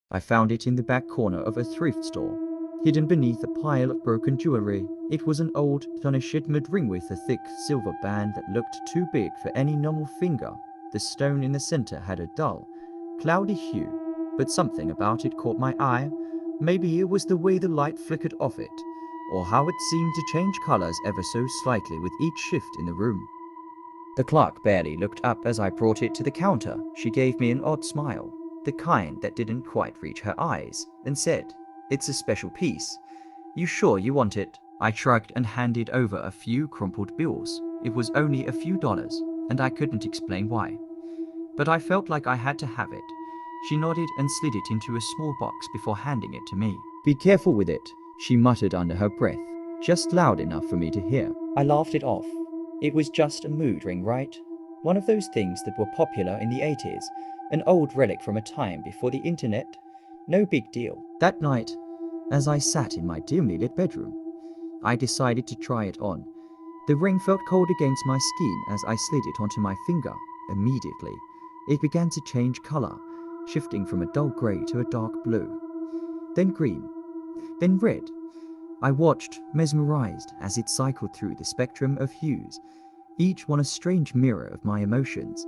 I found it in the back corner of a thrift store, hidden beneath a pile of broken jewelry. It was an old, tarnished ring with a thick silver band that looked too big for any normal finger. The stone in the center had a dull, cloudy hue, but something about it caught my eye. Maybe it was the way the light flickered off it, or how it seemed to change colors ever so slightly with each shift in the room. The clerk barely looked up as I brought it to the counter. She gave me an odd smile, the kind that didn't quite reach her eyes, and said, "It's a special piece. You sure you want it?" I shrugged and handed over a few crumpled bills. It was only a few dollars, and I couldn't explain why. But I felt like I had to have it. She nodded and slid it into a small box before handing it to me. "Be careful with it," she muttered under her breath, just loud enough for me to hear. I laughed it off. It was just a mood ring, right? One of those things that were popular in the 80s, an old relic from a time before the internet. No big deal. That night, as I sat in my dimly lit bedroom, I decided to try it on. The ring felt cold against my skin as I slid it onto my finger. Immediately, it began to change color, shifting from a dull gray to a dark blue, then green, then red. I watched, mesmerized, as it cycled through the spectrum of hues, each one a strange mirror of my emotions.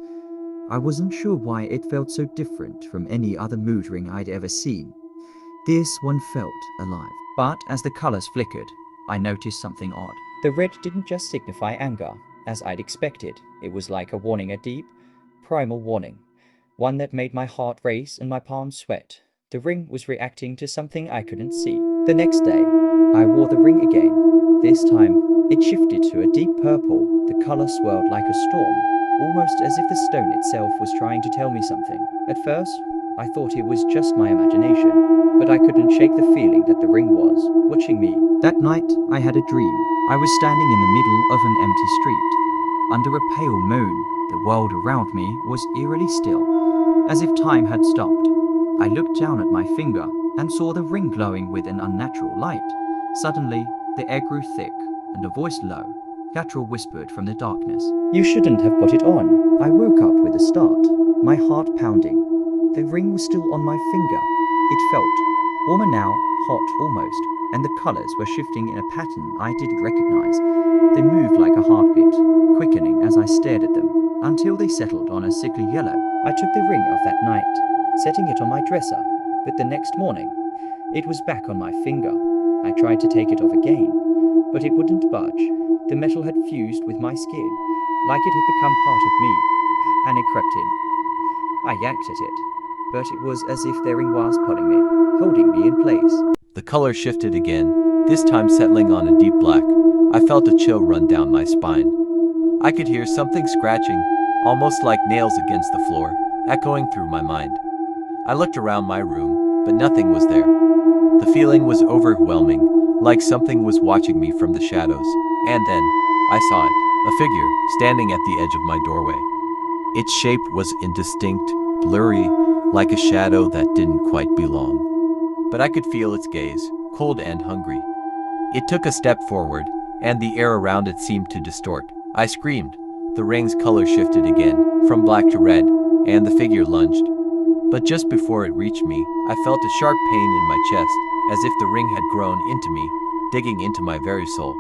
I wasn't sure why it felt so different from any other mood ring I'd ever seen. This one felt alive. But as the colors flickered, I noticed something odd. The red didn't just signify anger, as I'd expected. It was like a warning, a deep, primal warning, one that made my heart race and my palms sweat. The ring was reacting to something I couldn't see. The next day, I wore the ring again. This time, it shifted to a deep purple. The color swirled like a storm, almost as if the stone itself was trying to tell me something. At first, I thought it was just my imagination, but I couldn't shake the feeling that the ring was watching me. That night, I had a dream. I was standing in the middle of an empty street. Under a pale moon, the world around me was eerily still, as if time had stopped. I looked down at my finger and saw the ring glowing with an unnatural light. Suddenly, the air grew thick, and a voice low, guttural whispered from the darkness, "You shouldn't have put it on." I woke up with a start, my heart pounding. The ring was still on my finger. It felt warmer now, hot almost, and the colors were shifting in a pattern I didn't recognize. They moved like a heartbeat, quickening as I stared at them, until they settled on a sickly yellow. I took the ring off that night, setting it on my dresser, but the next morning, it was back on my finger. I tried to take it off again, but it wouldn't budge. The metal had fused with my skin, like it had become part of me. Panic crept in. I yanked at it, but it was as if the ring was pulling me, holding me in place. The color shifted again, this time settling on a deep black. I felt a chill run down my spine. I could hear something scratching, almost like nails against the floor, echoing through my mind. I looked around my room, but nothing was there. The feeling was overwhelming, like something was watching me from the shadows. And then, I saw it, a figure, standing at the edge of my doorway. Its shape was indistinct, blurry, like a shadow that didn't quite belong. But I could feel its gaze, cold and hungry. It took a step forward, and the air around it seemed to distort. I screamed. The ring's color shifted again, from black to red, and the figure lunged. But just before it reached me, I felt a sharp pain in my chest, as if the ring had grown into me, digging into my very soul.